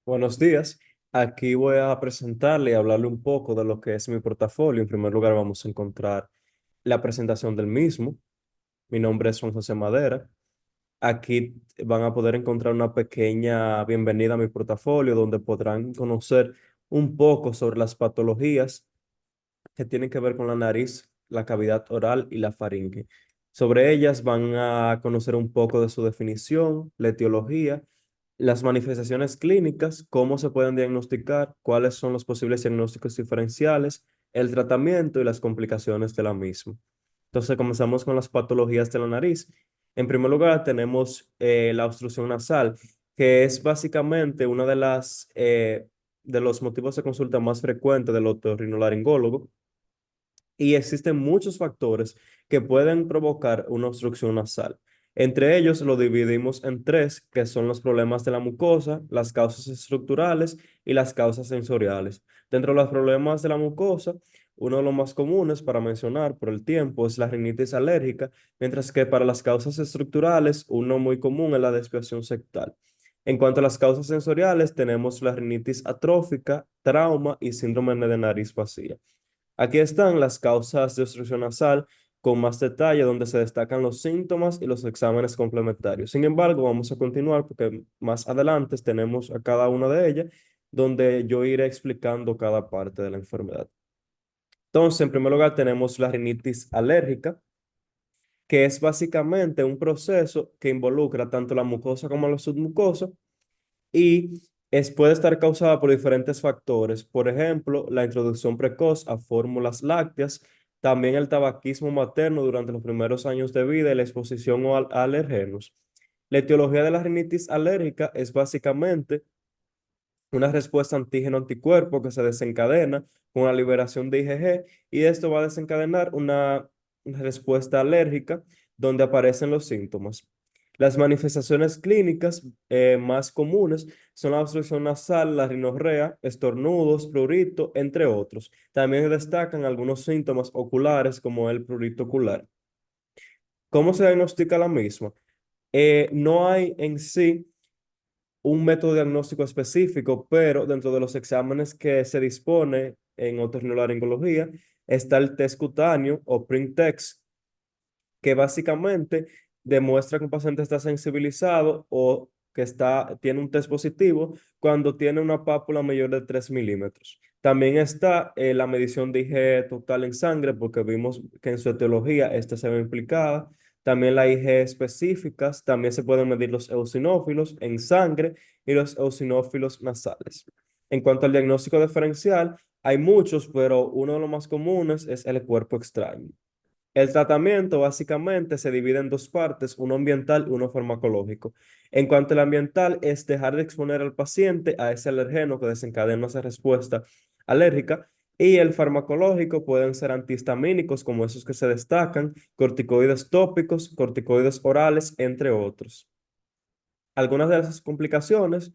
Buenos días. Aquí voy a presentarle y hablarle un poco de lo que es mi portafolio. En primer lugar, vamos a encontrar la presentación del mismo. Mi nombre es Juan José Madera. Aquí van a poder encontrar una pequeña bienvenida a mi portafolio donde podrán conocer un poco sobre las patologías que tienen que ver con la nariz, la cavidad oral y la faringe. Sobre ellas van a conocer un poco de su definición, la etiología, las manifestaciones clínicas, cómo se pueden diagnosticar, cuáles son los posibles diagnósticos diferenciales, el tratamiento y las complicaciones de la misma. Entonces, comenzamos con las patologías de la nariz. En primer lugar, tenemos la obstrucción nasal, que es básicamente una de de los motivos de consulta más frecuentes del otorrinolaringólogo y existen muchos factores que pueden provocar una obstrucción nasal. Entre ellos lo dividimos en tres, que son los problemas de la mucosa, las causas estructurales y las causas sensoriales. Dentro de los problemas de la mucosa, uno de los más comunes para mencionar por el tiempo es la rinitis alérgica, mientras que para las causas estructurales, uno muy común es la desviación septal. En cuanto a las causas sensoriales, tenemos la rinitis atrófica, trauma y síndrome de nariz vacía. Aquí están las causas de obstrucción nasal con más detalle, donde se destacan los síntomas y los exámenes complementarios. Sin embargo, vamos a continuar porque más adelante tenemos a cada una de ellas, donde yo iré explicando cada parte de la enfermedad. Entonces, en primer lugar, tenemos la rinitis alérgica, que es básicamente un proceso que involucra tanto la mucosa como la submucosa y puede estar causada por diferentes factores, por ejemplo, la introducción precoz a fórmulas lácteas, también el tabaquismo materno durante los primeros años de vida y la exposición a alergenos. La etiología de la rinitis alérgica es básicamente una respuesta antígeno-anticuerpo que se desencadena con la liberación de IgG y esto va a desencadenar una respuesta alérgica donde aparecen los síntomas. Las manifestaciones clínicas más comunes son la obstrucción nasal, la rinorrea, estornudos, prurito, entre otros. También destacan algunos síntomas oculares como el prurito ocular. ¿Cómo se diagnostica la misma? No hay en sí un método diagnóstico específico, pero dentro de los exámenes que se dispone en otorrinolaringología está el test cutáneo o print text, que básicamente demuestra que un paciente está sensibilizado o que tiene un test positivo cuando tiene una pápula mayor de 3 milímetros. También está la medición de IgE total en sangre, porque vimos que en su etiología esta se ve implicada. También la IgE específicas, también se pueden medir los eosinófilos en sangre y los eosinófilos nasales. En cuanto al diagnóstico diferencial, hay muchos, pero uno de los más comunes es el cuerpo extraño. El tratamiento básicamente se divide en dos partes, uno ambiental y uno farmacológico. En cuanto al ambiental, es dejar de exponer al paciente a ese alergeno que desencadena esa respuesta alérgica. Y el farmacológico pueden ser antihistamínicos, como esos que se destacan, corticoides tópicos, corticoides orales, entre otros. Algunas de esas complicaciones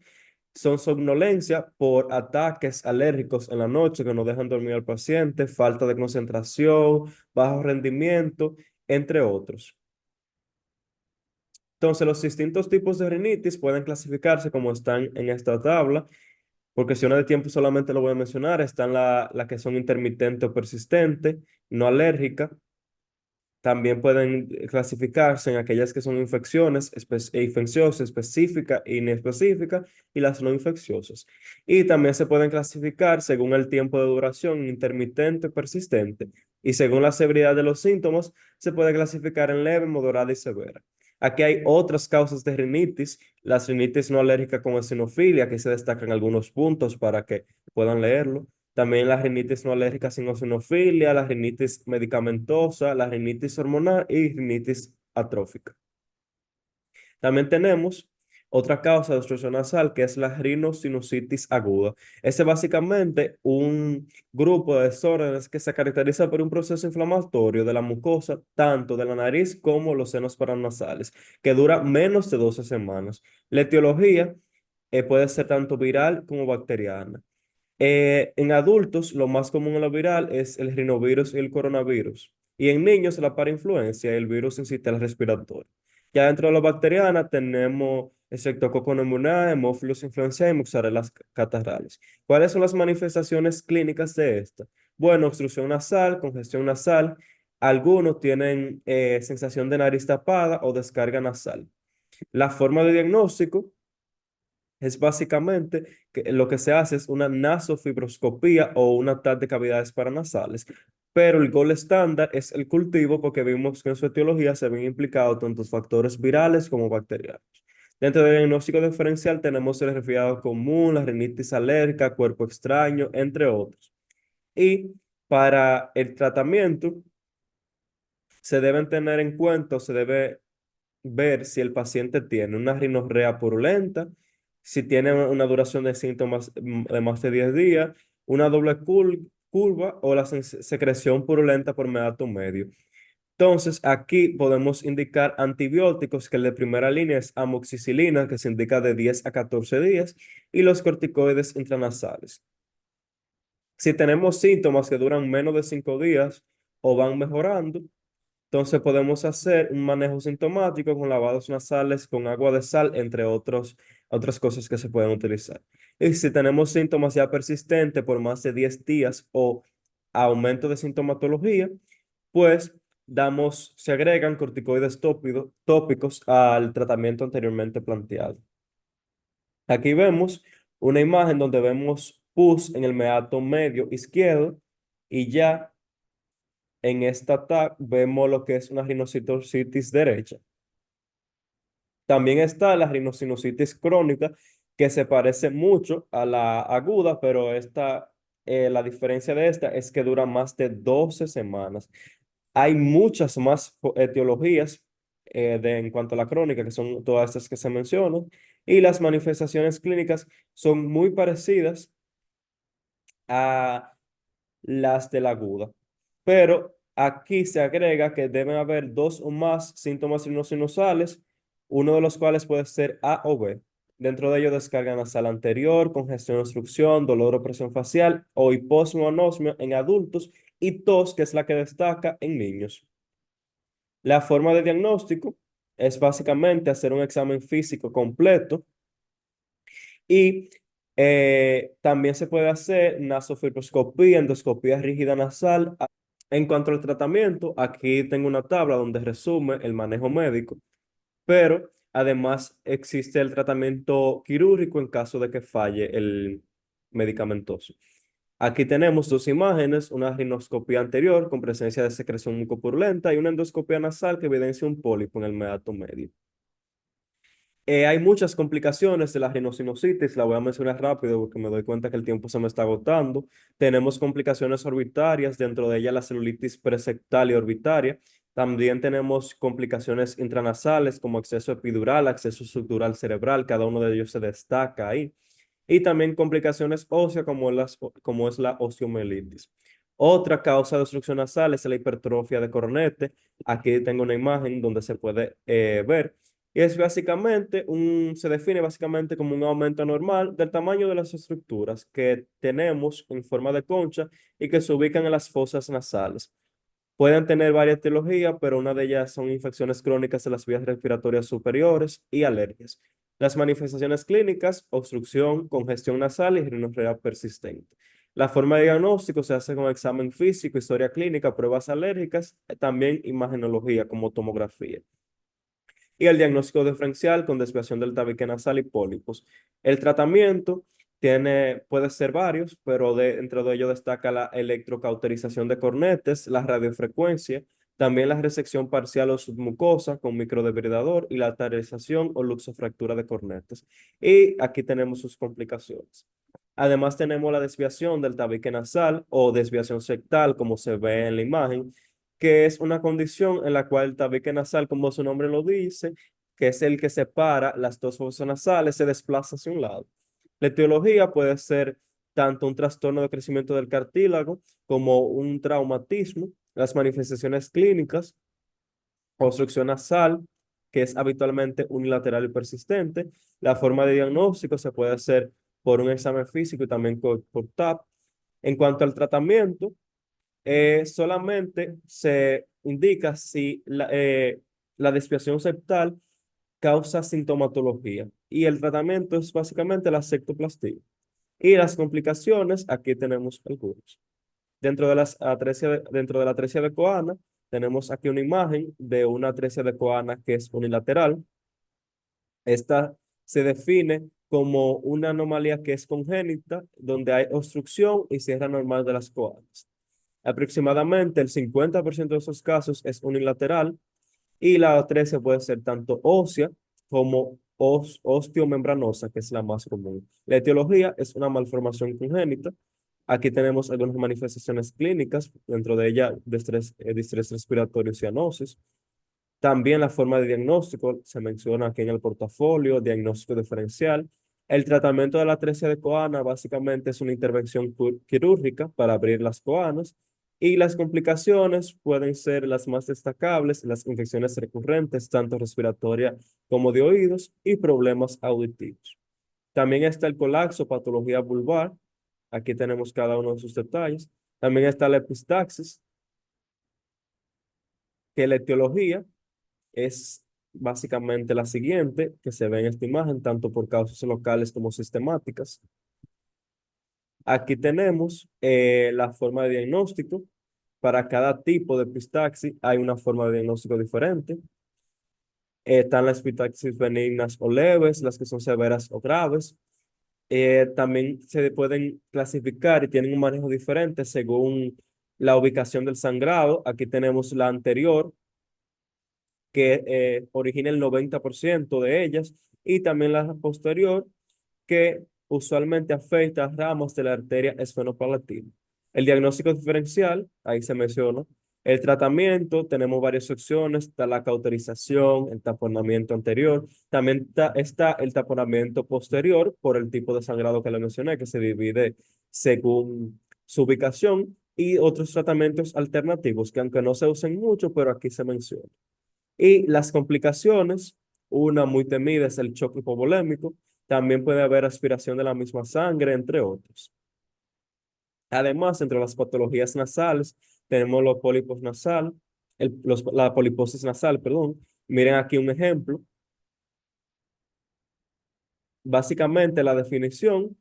son somnolencia por ataques alérgicos en la noche que no dejan dormir al paciente, falta de concentración, bajo rendimiento, entre otros. Entonces, los distintos tipos de rinitis pueden clasificarse como están en esta tabla. Por cuestiones de tiempo solamente lo voy a mencionar. Están las que son intermitente o persistente, no alérgica. También pueden clasificarse en aquellas que son infecciones infecciosas específicas e inespecíficas y las no infecciosas. Y también se pueden clasificar según el tiempo de duración intermitente o persistente. Y según la severidad de los síntomas, se puede clasificar en leve, moderada y severa. Aquí hay otras causas de rinitis, las rinitis no alérgicas con eosinofilia, que se destacan algunos puntos para que puedan leerlo. También la rinitis no alérgica sin eosinofilia, la rinitis medicamentosa, la rinitis hormonal y rinitis atrófica. También tenemos otra causa de obstrucción nasal que es la rinosinusitis aguda. Ese es básicamente un grupo de desórdenes que se caracteriza por un proceso inflamatorio de la mucosa, tanto de la nariz como los senos paranasales, que dura menos de 12 semanas. La etiología puede ser tanto viral como bacteriana. En adultos, lo más común en lo viral es el rinovirus y el coronavirus. Y en niños, la parainfluencia y el virus sincitial respiratorio. Ya dentro de la bacteriana tenemos Streptococcus pneumoniae, Haemophilus influenzae y Mozzarella catarrhalis. ¿Cuáles son las manifestaciones clínicas de esta? Bueno, obstrucción nasal, congestión nasal. Algunos tienen sensación de nariz tapada o descarga nasal. La forma de diagnóstico es básicamente que lo que se hace es una nasofibroscopía o una TAC de cavidades paranasales, pero el gol estándar es el cultivo porque vimos que en su etiología se ven implicados tanto factores virales como bacterianos. Dentro del diagnóstico diferencial tenemos el resfriado común, la rinitis alérgica, cuerpo extraño, entre otros. Y para el tratamiento se deben tener en cuenta, o se debe ver si el paciente tiene una rinorrea purulenta, si tiene una duración de síntomas de más de 10 días, una doble curva o la secreción purulenta por meato medio. Entonces, aquí podemos indicar antibióticos, que el de primera línea es amoxicilina, que se indica de 10 a 14 días, y los corticoides intranasales. Si tenemos síntomas que duran menos de 5 días o van mejorando, entonces podemos hacer un manejo sintomático con lavados nasales con agua de sal, entre otras cosas que se pueden utilizar. Y si tenemos síntomas ya persistentes por más de 10 días o aumento de sintomatología, pues se agregan corticoides tópicos al tratamiento anteriormente planteado. Aquí vemos una imagen donde vemos pus en el meato medio izquierdo y ya en esta TAC vemos lo que es una rinocinositis derecha. También está la rinosinusitis crónica, que se parece mucho a la aguda, pero la diferencia de esta es que dura más de 12 semanas. Hay muchas más etiologías en cuanto a la crónica, que son todas estas que se mencionan, y las manifestaciones clínicas son muy parecidas a las de la aguda. Pero aquí se agrega que deben haber dos o más síntomas sinusales, uno de los cuales puede ser A o B. Dentro de ello, descarga nasal anterior, congestión o obstrucción, dolor o presión facial o hiposmia o anosmia en adultos y tos, que es la que destaca en niños. La forma de diagnóstico es básicamente hacer un examen físico completo y también se puede hacer nasofibroscopía, endoscopía rígida nasal. En cuanto al tratamiento, aquí tengo una tabla donde resume el manejo médico, pero además existe el tratamiento quirúrgico en caso de que falle el medicamentoso. Aquí tenemos dos imágenes, una rinoscopía anterior con presencia de secreción mucopurulenta y una endoscopia nasal que evidencia un pólipo en el meato medio. Hay muchas complicaciones de la rinosinusitis, la voy a mencionar rápido porque me doy cuenta que el tiempo se me está agotando. Tenemos complicaciones orbitarias, dentro de ellas la celulitis presectal y orbitaria. También tenemos complicaciones intranasales como acceso epidural, acceso subdural cerebral, cada uno de ellos se destaca ahí. Y también complicaciones óseas como es la osteomielitis. Otra causa de obstrucción nasal es la hipertrofia de cornete. Aquí tengo una imagen donde se puede ver. Y se define básicamente como un aumento normal del tamaño de las estructuras que tenemos en forma de concha y que se ubican en las fosas nasales. Pueden tener varias etiologías, pero una de ellas son infecciones crónicas de las vías respiratorias superiores y alergias. Las manifestaciones clínicas: obstrucción, congestión nasal y rinorrea persistente. La forma de diagnóstico se hace con examen físico, historia clínica, pruebas alérgicas, también imagenología como tomografía. Y el diagnóstico diferencial con desviación del tabique nasal y pólipos. El tratamiento puede ser varios, pero entre de ellos destaca la electrocauterización de cornetes, la radiofrecuencia, también la resección parcial o submucosa con microdebridador y la arterialización o luxofractura de cornetes. Y aquí tenemos sus complicaciones. Además tenemos la desviación del tabique nasal o desviación septal, como se ve en la imagen, que es una condición en la cual el tabique nasal, como su nombre lo dice, que es el que separa las dos fosas nasales, se desplaza hacia un lado. La etiología puede ser tanto un trastorno de crecimiento del cartílago como un traumatismo. Las manifestaciones clínicas: obstrucción nasal, que es habitualmente unilateral y persistente. La forma de diagnóstico se puede hacer por un examen físico y también por TAP. En cuanto al tratamiento, solamente se indica si la desviación septal causa sintomatología. y el tratamiento es básicamente la sectoplastía. Y las complicaciones, aquí tenemos algunas. Dentro de la atresia de Coana, tenemos aquí una imagen de una atresia de Coana que es unilateral. Esta se define como una anomalía que es congénita, donde hay obstrucción y cierre normal de las coanas. Aproximadamente el 50% de esos casos es unilateral y la atresia puede ser tanto ósea como osteomembranosa, que es la más común. La etiología es una malformación congénita. Aquí tenemos algunas manifestaciones clínicas, dentro de ella distrés respiratorio y cianosis. También la forma de diagnóstico se menciona aquí en el portafolio, diagnóstico diferencial. El tratamiento de la atresia de Coana básicamente es una intervención quirúrgica para abrir las coanas y las complicaciones pueden ser las más destacables, las infecciones recurrentes, tanto respiratorias como de oídos y problemas auditivos. También está el colapso, patología vulvar. Aquí tenemos cada uno de sus detalles. También está la epistaxis, que la etiología es básicamente la siguiente, que se ve en esta imagen, tanto por causas locales como sistemáticas. Aquí tenemos la forma de diagnóstico. Para cada tipo de epistaxis hay una forma de diagnóstico diferente. Están las epistaxis benignas o leves, las que son severas o graves. También se pueden clasificar y tienen un manejo diferente según la ubicación del sangrado. Aquí tenemos la anterior, que origina el 90% de ellas, y también la posterior, que usualmente afecta ramas de la arteria esfenopalatina. El diagnóstico diferencial, ahí se menciona. El tratamiento, tenemos varias opciones, está la cauterización, el taponamiento anterior, también está el taponamiento posterior por el tipo de sangrado que le mencioné, que se divide según su ubicación, y otros tratamientos alternativos que aunque no se usen mucho, pero aquí se mencionan. Y las complicaciones, una muy temida es el shock hipovolémico, también puede haber aspiración de la misma sangre, entre otros. Además, entre las patologías nasales, tenemos los pólipos nasal, la poliposis nasal, perdón. Miren aquí un ejemplo. Básicamente, la definición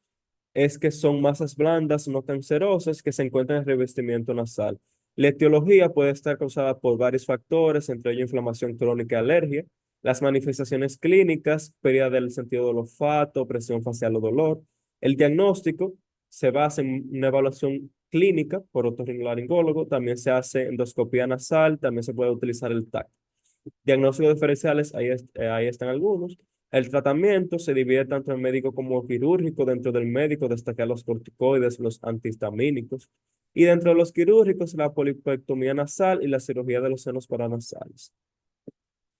es que son masas blandas no cancerosas que se encuentran en el revestimiento nasal. La etiología puede estar causada por varios factores, entre ellos inflamación crónica y alergia. Las manifestaciones clínicas, pérdida del sentido del olfato, presión facial o dolor. El diagnóstico se basa en una evaluación clínica por otorrinolaringólogo. También se hace endoscopía nasal, también se puede utilizar el TAC. Diagnósticos diferenciales, ahí están algunos. El tratamiento se divide tanto en médico como quirúrgico. Dentro del médico destacan los corticoides, los antihistamínicos. Y dentro de los quirúrgicos, la polipectomía nasal y la cirugía de los senos paranasales.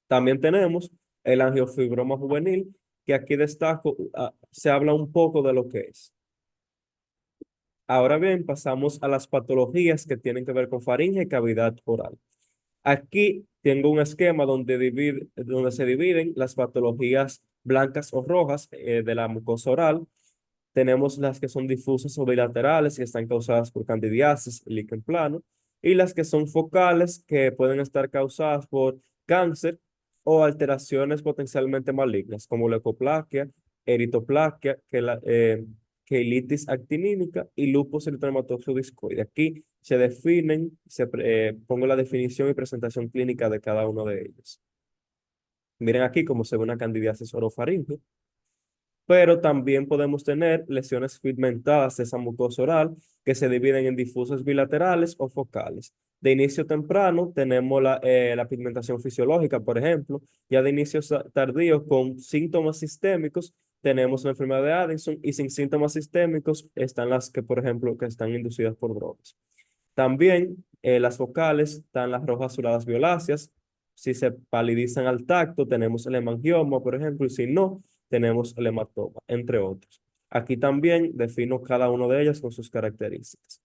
También tenemos el angiofibroma juvenil, que aquí destaco, se habla un poco de lo que es. Ahora bien, pasamos a las patologías que tienen que ver con faringe y cavidad oral. Aquí tengo un esquema donde se dividen las patologías blancas o rojas de la mucosa oral. Tenemos las que son difusas o bilaterales, que están causadas por candidiasis y líquen plano, y las que son focales, que pueden estar causadas por cáncer o alteraciones potencialmente malignas, como leucoplaquia, eritoplaquia, queilitis actinímica y lupus eritematoso discoide. Aquí se definen, pongo la definición y presentación clínica de cada uno de ellos. Miren aquí cómo se ve una candidiasis orofaringe, pero también podemos tener lesiones pigmentadas de esa mucosa oral que se dividen en difusas bilaterales o focales. De inicio temprano tenemos la pigmentación fisiológica, por ejemplo. Ya de inicios tardíos con síntomas sistémicos tenemos la enfermedad de Addison, y sin síntomas sistémicos están las que, por ejemplo, que están inducidas por drogas. También las focales están las rojas azuladas violáceas. Si se palidizan al tacto, tenemos el hemangioma, por ejemplo, y si no, tenemos el hematoma, entre otros. Aquí también defino cada uno de ellos con sus características.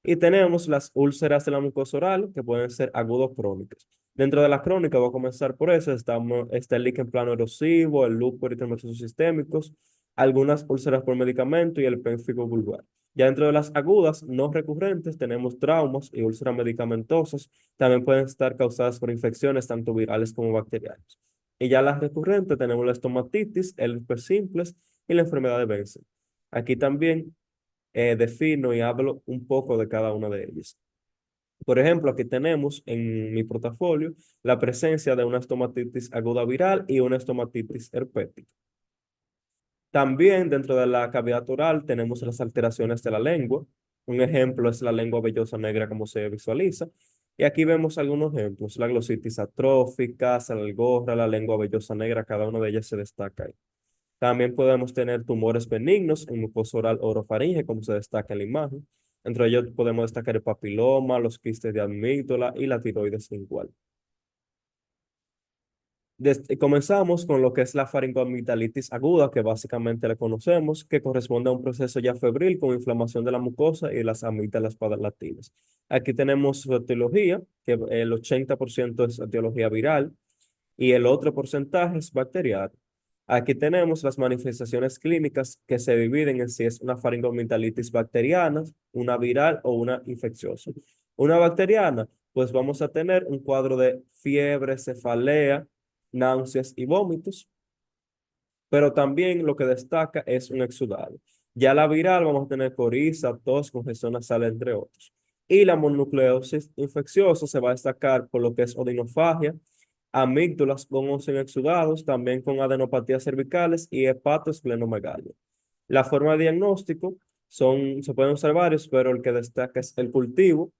Y tenemos las úlceras de la mucosa oral, que pueden ser agudos crónicas. Dentro de la crónica, voy a comenzar por eso, está el líquen plano erosivo, el lupus eritematoso sistémicos, algunas úlceras por medicamento y el pénfigo vulvar. Ya dentro de las agudas no recurrentes tenemos traumas y úlceras medicamentosas. También pueden estar causadas por infecciones tanto virales como bacterianas. Y ya las recurrentes tenemos la estomatitis, el herpes simples y la enfermedad de Benson. Aquí también defino y hablo un poco de cada una de ellas. Por ejemplo, aquí tenemos en mi portafolio la presencia de una estomatitis aguda viral y una estomatitis herpética. También dentro de la cavidad oral tenemos las alteraciones de la lengua. Un ejemplo es la lengua vellosa negra como se visualiza. Y aquí vemos algunos ejemplos. La glositis atrófica, salgorra, la lengua vellosa negra, cada una de ellas se destaca ahí. También podemos tener tumores benignos en mucosa oral orofaringe, como se destaca en la imagen. Entre ellos podemos destacar el papiloma, los quistes de amígdala y la tiroides lingual. Comenzamos con lo que es la faringoamigdalitis aguda, que básicamente la conocemos, que corresponde a un proceso ya febril con inflamación de la mucosa y de las amígdalas palatines. Aquí tenemos su etiología, que el 80% es etiología viral y el otro porcentaje es bacteriano. Aquí tenemos las manifestaciones clínicas que se dividen en si es una faringoamigdalitis bacteriana, una viral o una infecciosa. Una bacteriana, pues vamos a tener un cuadro de fiebre, cefalea, náuseas y vómitos, pero también lo que destaca es un exudado. Ya la viral vamos a tener coriza, tos, congestión nasal, entre otros. Y la mononucleosis infecciosa se va a destacar por lo que es odinofagia, amígdalas con o sin exudados, también con adenopatías cervicales y hepatoesplenomegalia. La forma de diagnóstico se pueden usar varios, pero el que destaca es el cultivo.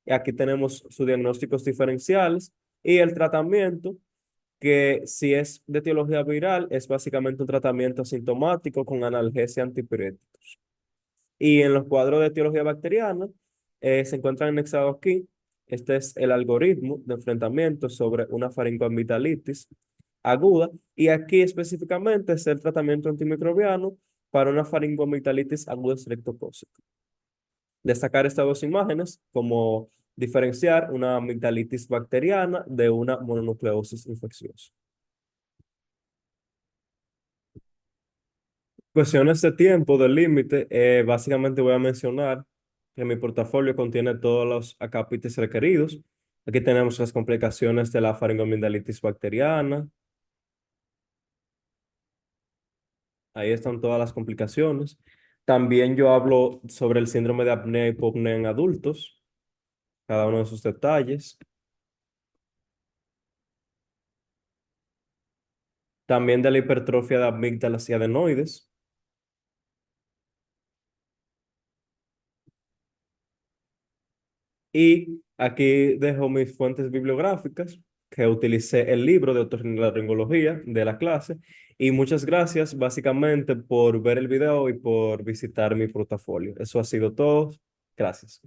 Y aquí tenemos sus diagnósticos diferenciales y el tratamiento que si es de etiología viral, es básicamente un tratamiento asintomático con analgesia antipirética. Y en los cuadros de etiología bacteriana, se encuentran anexados aquí. Este es el algoritmo de enfrentamiento sobre una faringoamigdalitis aguda. Y aquí específicamente es el tratamiento antimicrobiano para una faringoamigdalitis aguda estreptocócica. Destacar estas dos imágenes como diferenciar una amigdalitis bacteriana de una mononucleosis infecciosa. Cuestiones de tiempo, del límite, básicamente voy a mencionar que mi portafolio contiene todos los acápites requeridos. Aquí tenemos las complicaciones de la faringoamigdalitis bacteriana. Ahí están todas las complicaciones. También yo hablo sobre el síndrome de apnea y hipopnea en adultos, cada uno de sus detalles. También de la hipertrofia de amígdalas y adenoides. Y aquí dejo mis fuentes bibliográficas, que utilicé el libro de otorrinolaringología de la clase. Y muchas gracias básicamente por ver el video y por visitar mi portafolio. Eso ha sido todo. Gracias.